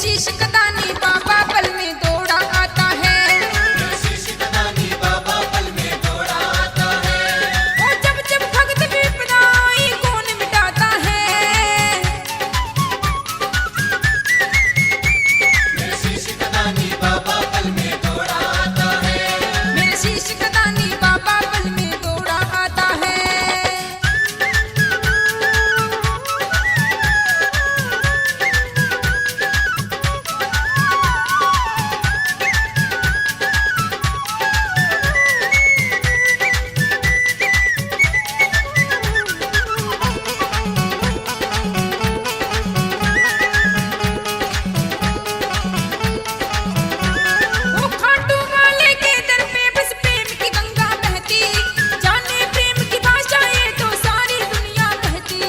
शीश कदानी बाबा पल में दौड़ा आता है। मेरा शीश कदानी बाबा पल में दौड़ा आता है। और जब जब भक्त विपदा आई कौन मिटाता है। मेरा शीश कदानी बाबा पल में दौड़ा आता है। मेरा शीश कदानी बाबा पल में दौड़ा आता है। वो खाटू वाले के दर पे बस प्रेम की गंगा बहती, जाने प्रेम की भाषा ये तो सारी दुनिया कहती।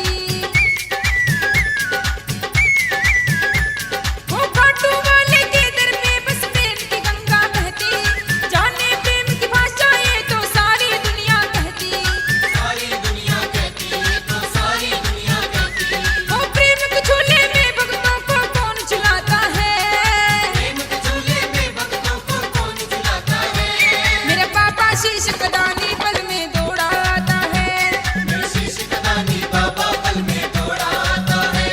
वो खाटू वाले के दर पे बस प्रेम की गंगा बहती, जाने प्रेम की भाषा ये तो सारी दुनिया कहती। सारी दुनिया कहती है तो सारी दुनिया कहती। वो प्रेम के झूले में भक्तों को कौन झुलाता है। प्रेम के झूले में भक्तों को कौन झुलाता है। मेरे पापा शीश कदानी पल में दौड़ा आता है। मेरा शीश कदानी बाबा पल में दौड़ा आता है।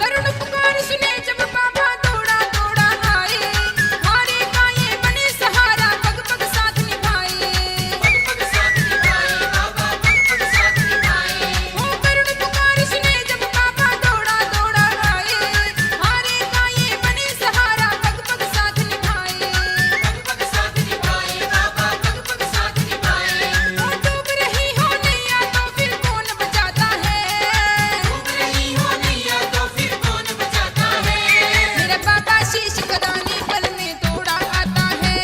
करुण पुकार सुने जब बाबा दौड़ा दौड़ा आए, हारे का ये बने सहारा पग पग साथ निभाए। पग पग साथ निभाए बाबा पग पग साथ निभाए। वो करुण पुकार सुने जब बाबा दौड़ा दौड़ा आए, हारे का ये बने सहारा पग पग साथ निभाए। पग पग साथ निभाए बाबा पग पग साथ निभाए। वो डूब रही हो नैया तो फिर कौन बचाता है। डूब रही हो नैया तो फिर कौन बचाता है। मेरे पापा शीश कदानी पल में दौड़ा आता है।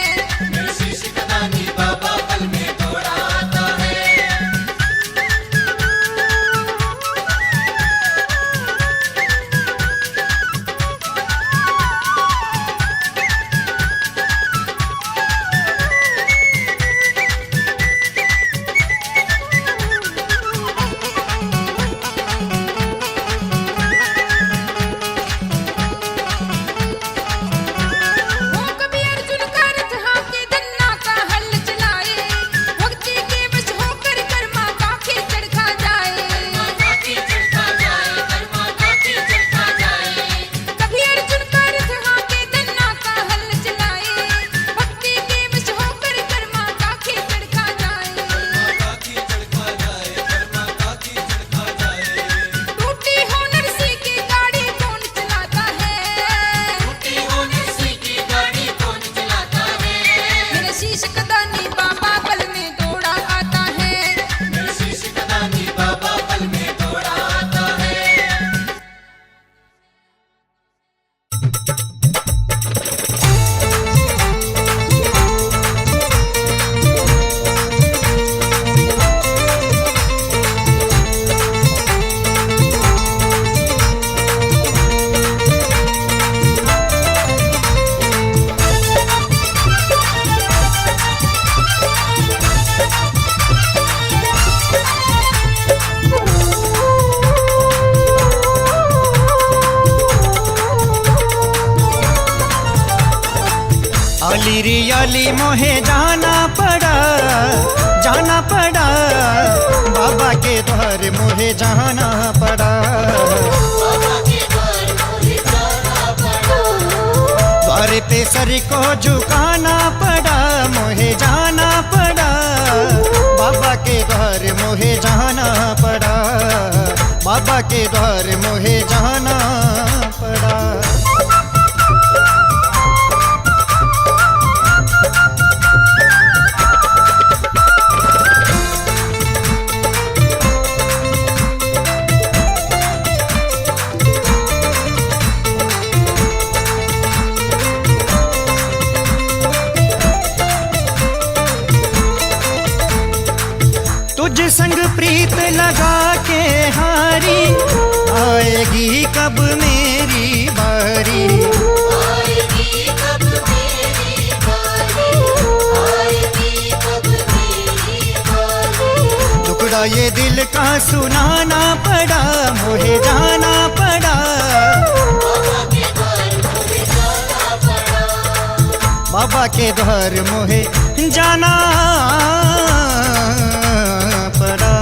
मेरा शीश कदानी बाबा पल में दौड़ा आता है। वो कभी अर्जुन का रथ हाके धन्ना का हल चलाए, भक्ति के वश होकर कर्मा काखे चढ़ा जाए। काठी चढ़ता जाए कर्मा काठी चढ़ता जाए। कभी अर्जुन का रथ हाके धन्ना का हल चलाए, भक्ति के वश होकर कर्मा काखे चढ़ा जाए। काठी चढ़ता जाए कर्मा काठी चढ़ता जाए। टूटी हो नरसी की गाड़ी कौन चलाता है। टूटी हो नरसी की गाड़ी कौन चलाता है। मेरे शीश कदानी बाबा पल में दौड़ा आता है। मेरा शीश कदानी बाबा पल में दौड़ा आता है। आली रे आली मोहे जाना पड़ा बाबा के द्वार मोहे जाना पड़ा। बाबा के द्वार मोहे जाना पड़ा। द्वार पे सर को झुकाना पड़ा मोहे जाना पड़ा। बाबा के द्वार मोहे जाना पड़ा। बाबा के द्वार मोहे जाना पड़ा। संग प्रीत लगा के हारी आएगी कब मेरी बारी। सुनाना पड़ा, मोहे जाना पड़ा। बाबा के द्वार मोहे जाना पड़ा।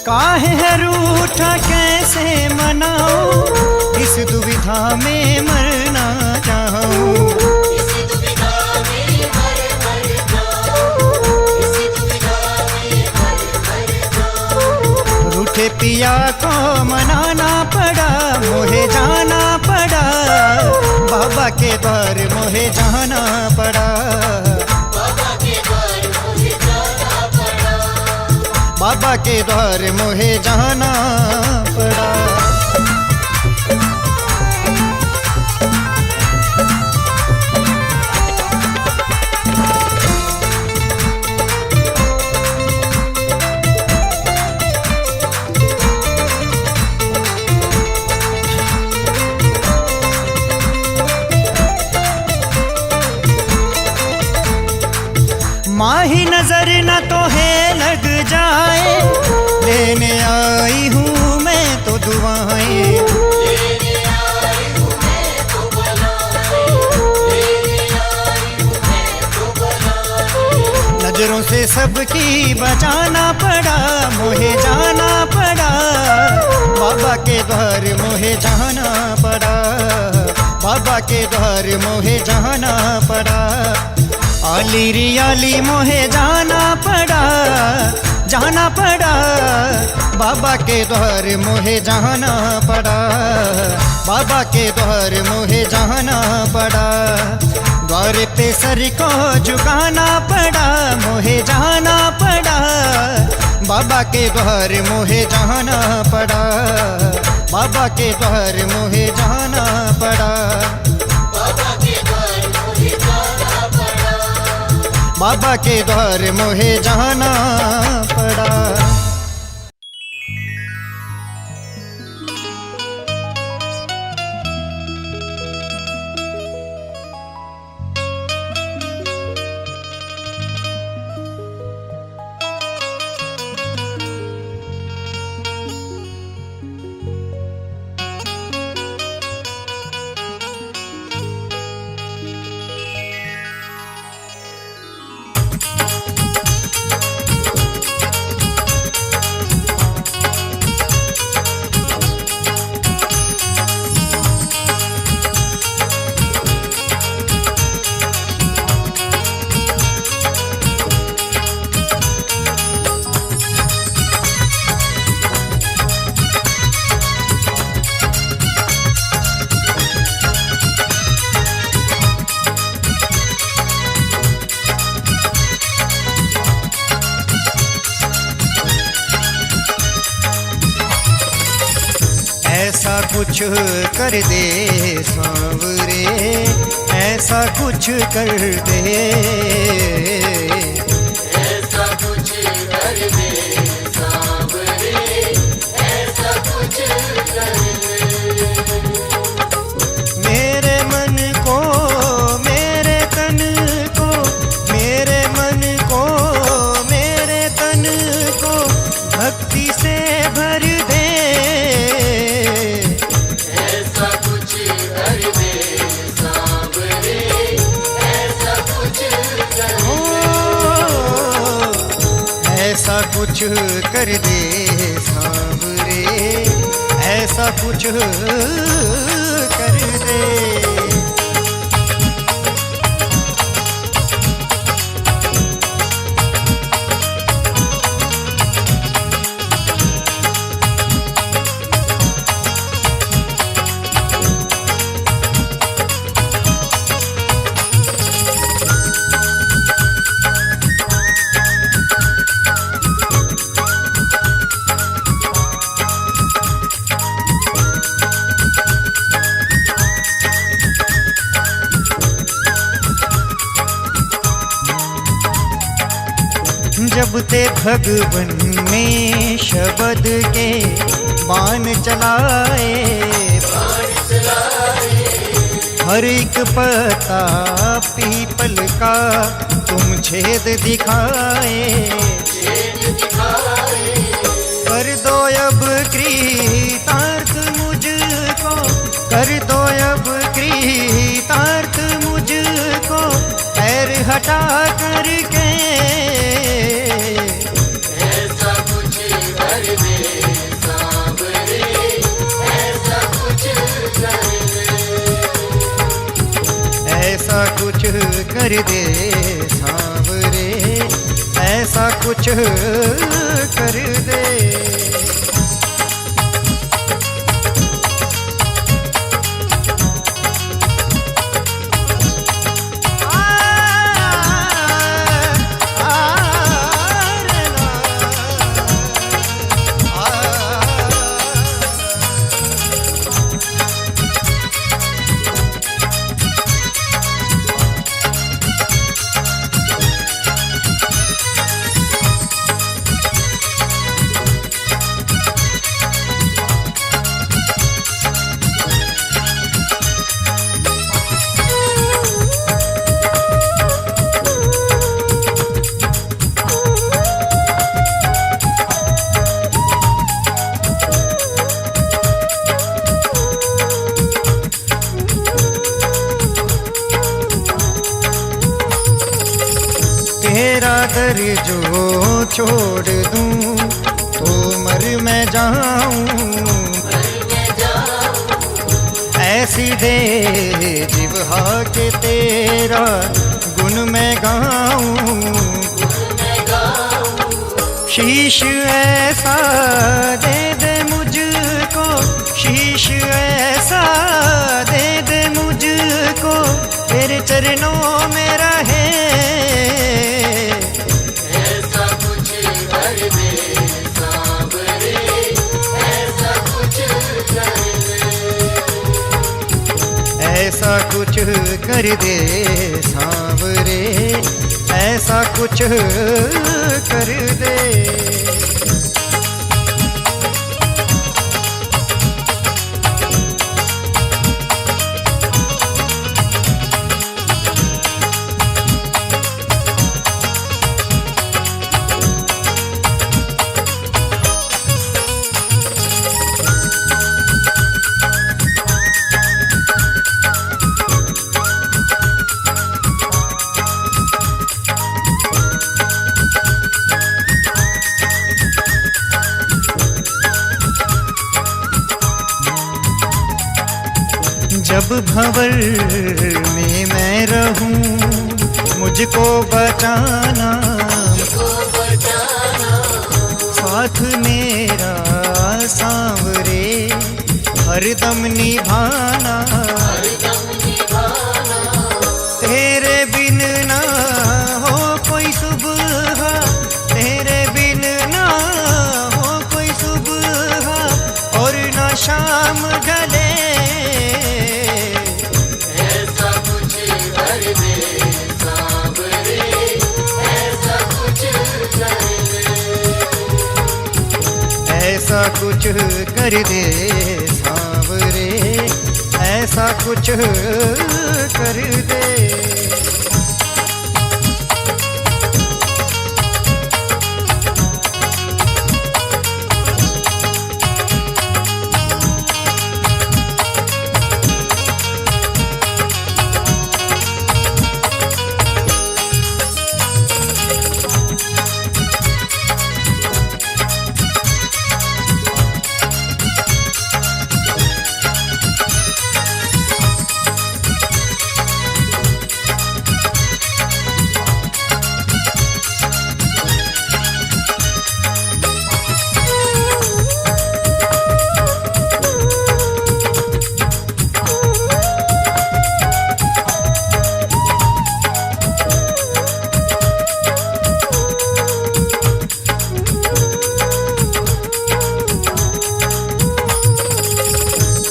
काहे है रूठा कैसे मनाऊं, इस दुविधा में मरना चाहूं। रूठे पिया को मनाना पड़ा, मोहे जाना पड़ा। बाबा के द्वार मोहे जाना पड़ा। बाबा के द्वार मोहे जाना पड़ा। माही नजर न तो है लग जाए, लेने आई हूँ मैं तो दुआएं। नजरों से सबकी बचाना पड़ा, मोहे जाना पड़ा। बाबा के द्वार मोहे जाना पड़ा। बाबा के द्वार मोहे जाना पड़ा। आली रियाली मोहे जाना पड़ा, जाना पड़ा। बाबा के द्वार मोहे जाना पड़ा। बाबा के द्वार मोहे जाना पड़ा। द्वार पे सर को झुकाना पड़ा, मोहे जाना पड़ा। बाबा के द्वार मोहे जाना पड़ा। बाबा के द्वार मोहे जाना पड़ा। बाबा के द्वार मोहे जाना पड़ा। ऐसा कुछ कर दे सांवरे, ऐसा कुछ कर दे। ऐसा कुछ कर दे सांवरे, ऐसा कुछ कर दे। मेरे मन को, मेरे तन को, मेरे मन को, मेरे तन को भक्ति से भर दे। ऐसा कुछ कर दे सांवरे, ऐसा कुछ कर दे। ऐसा कुछ कर दे सांवरे, ऐसा कुछ कर दे। जब ते भगवन में शब्द के बाण चलाए, हर एक पत्ता पीपल का तुम छेद दिखाए। कर दो अब कृतार्थ मुझको, कर दो अब कृतार्थ मुझको, पैर हटा करके ऐसा कुछ कर दे सांवरे, ऐसा कुछ कर दे, ऐसा कुछ कर दे सांवरे, ऐसा कुछ कर दे। तेरा दर जो छोड़ दूं तो मर मैं जाऊं, ऐसी दे जिह्वा के तेरा गुण मैं गाऊं। शीश ऐसा दे दे मुझको, शीश ऐसा दे दे मुझको, तेरे चरणों में रहे। ऐसा कुछ कर दे सांवरे, ऐसा कुछ कर दे, ऐसा कुछ कर दे सांवरे, ऐसा कुछ कर दे। जब भंवर में मैं रहूं मुझको बचाना, साथ मेरा सांवरे हरदम निभाना। तेरे बिन ना हो कोई सुबह, तेरे बिन ना हो कोई सुबह, और ना शाम ढले। ऐसा कुछ कर दे सांवरे, ऐसा कुछ कर दे, ऐसा कुछ कर दे सांवरे, ऐसा कुछ कर दे।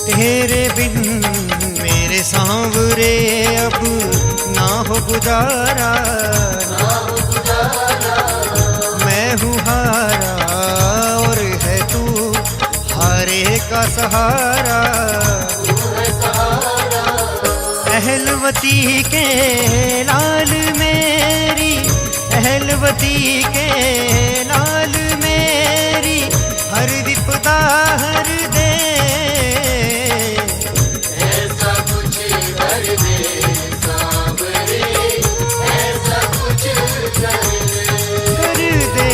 तेरे बिन मेरे सांवरे अब ना हो गुजारा, का सहारा। अहलवती के लाल मेरी, अहलवती के लाल मेरी, हर विपदा हर दे। ऐसा कुछ कर दे सांवरे, ऐसा कुछ कर दे,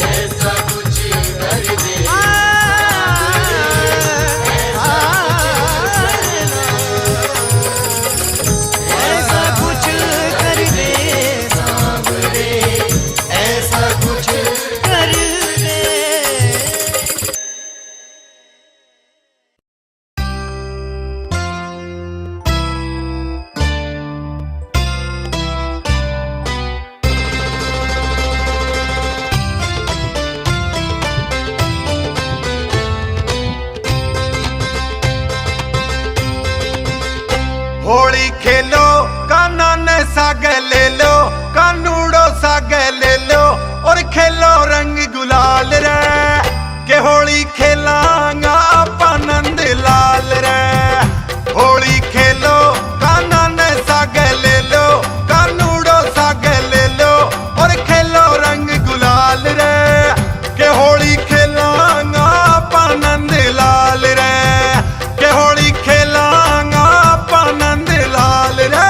ऐसा कुछ कर दे। ऐसा कुछ कर दे सांवरे, ऐसा कुछ कर दे। होली खेलो काना ने साग ले लो, कानूड़ो साग ले लो और खेलो रंग गुलाल रे। के होली खेलांगा आपा नंद लाल रे। होली खेलो काना ने साग ले लो, कानूड़ो साग ले लो और खेलो रंग गुलाल रे। के होली खेलांगा आपा नंद लाल रे। के होली खेलांगा आपा नंद लाल रे।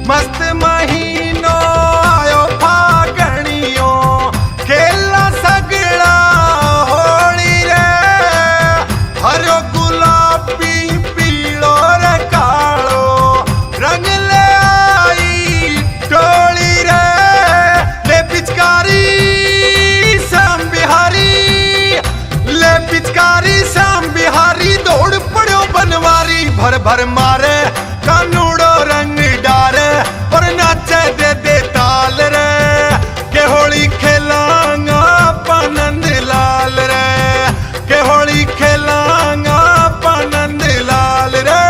मस्त महीनो आयो फागणियो, खेला सगड़ा होली रे। हरो गुलाबी पीलो रे कालो, रंग ले आई टोली रे। ले पिचकारी श्याम बिहारी, ले पिचकारी श्याम बिहारी, दौड़ पड़ो बनवारी भर भर मारे कानूड़ो रंग डारे और नाचे दे दे ताल रे। के होली खेलांगा आपा नंद लाल रे। के होली खेलांगा आपा नंद लाल रे।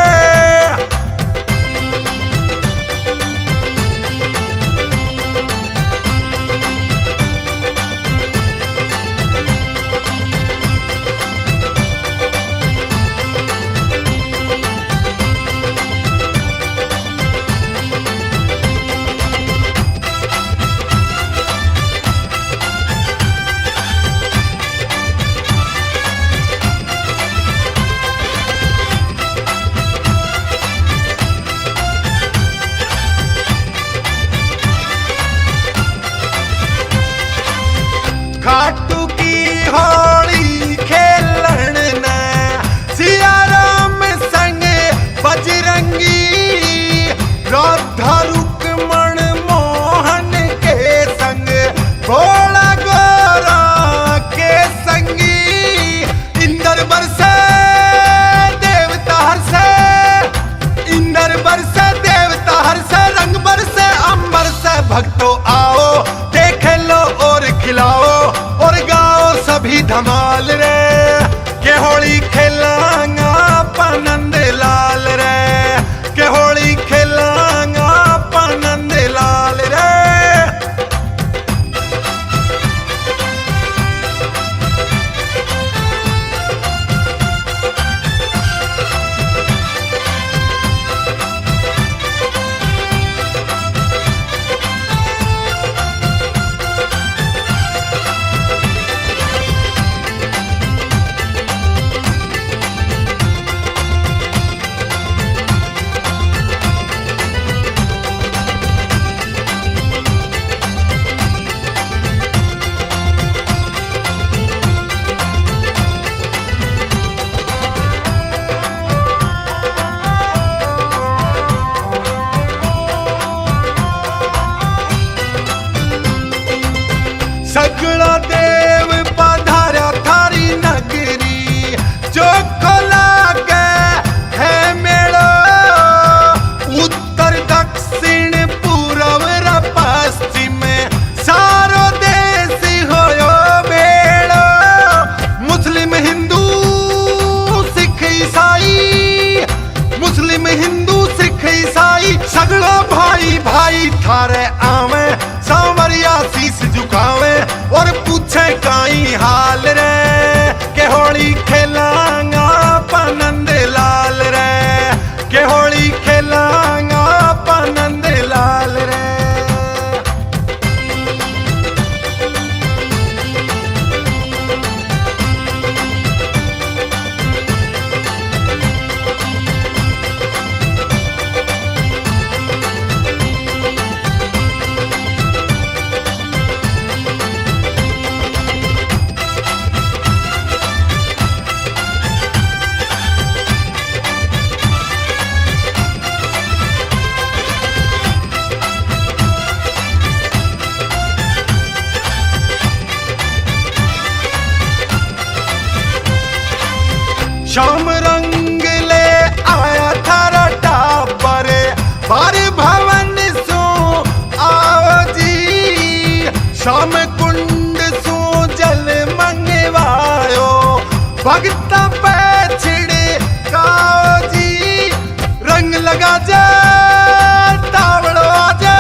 शाम रंग ले आया थारा टाबर बार भवन सो आओ जी शाम कुंड सो जल मंगवायो भगत पे छिड़े काओ जी रंग लगा जा तावड़ो आजा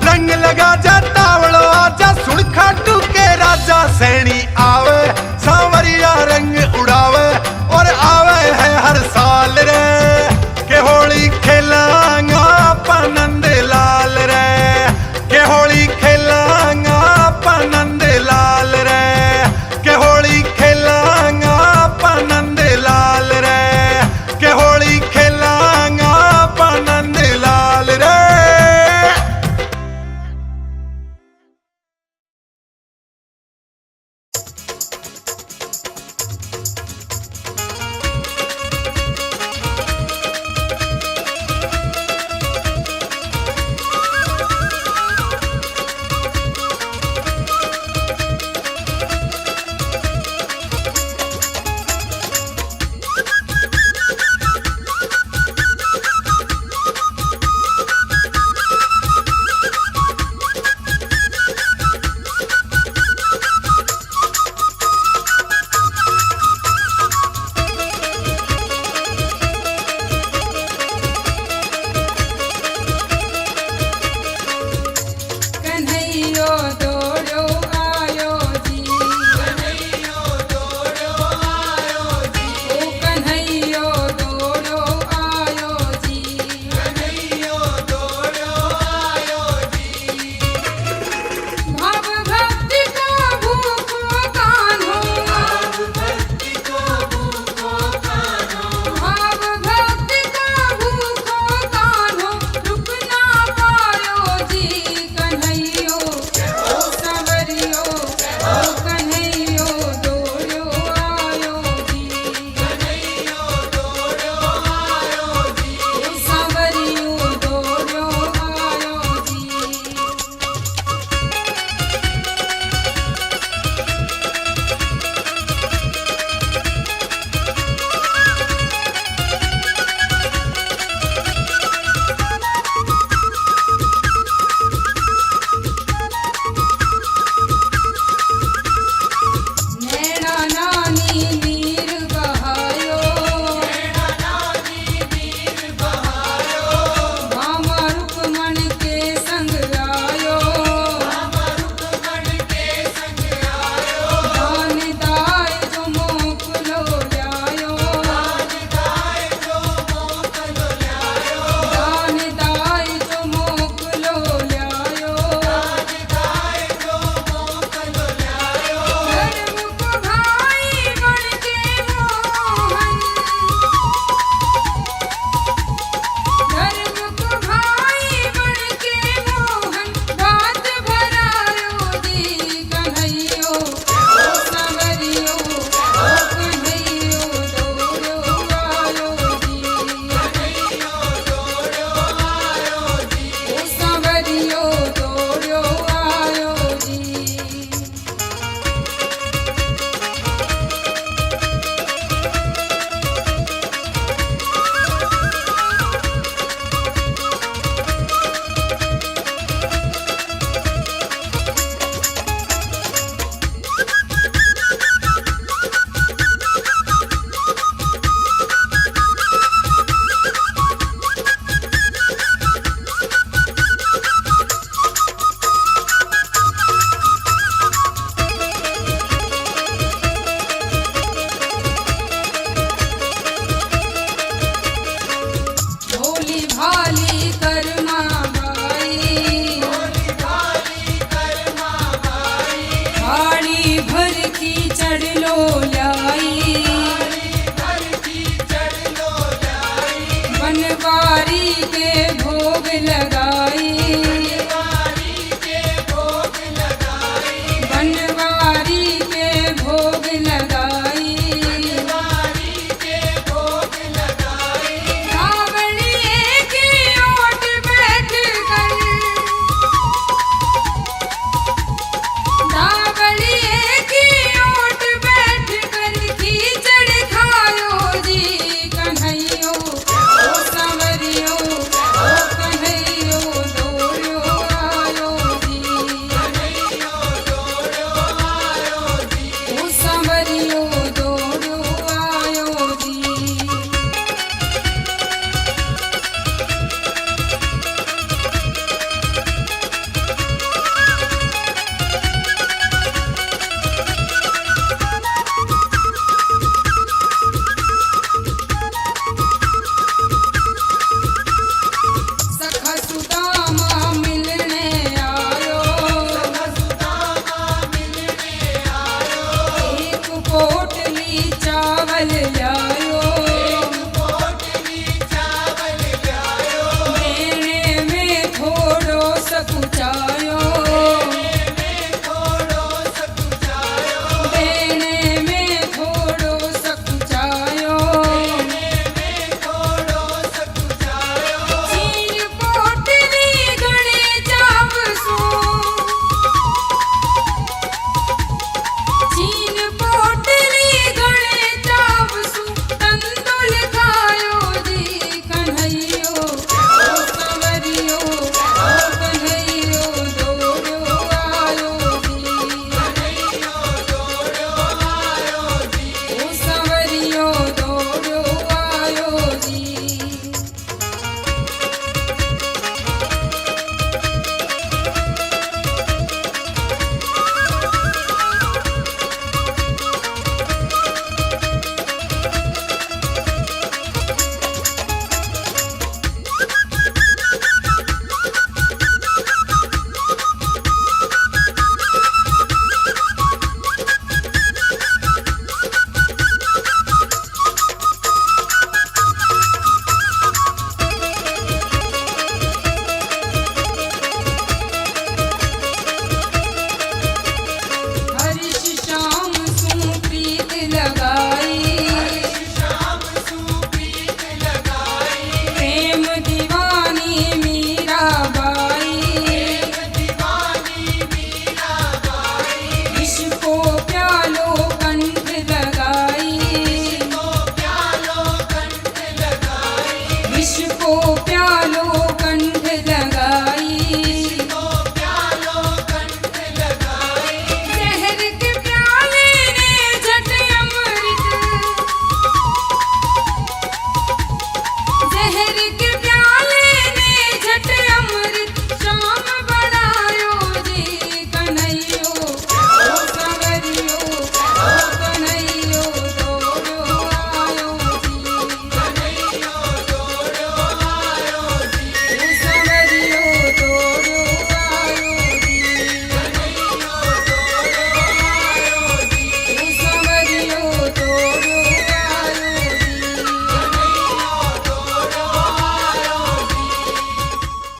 रंग लगा जा तावड़ो आजा सुन खाटू के राजा सैनी आवे सांवरिया रंग उड़ावे और आवे है हर साल रे के होली खेलांगा पनंद लाल रे के होली खेलांगा पनंद लाल रे के होली खेलांगा ले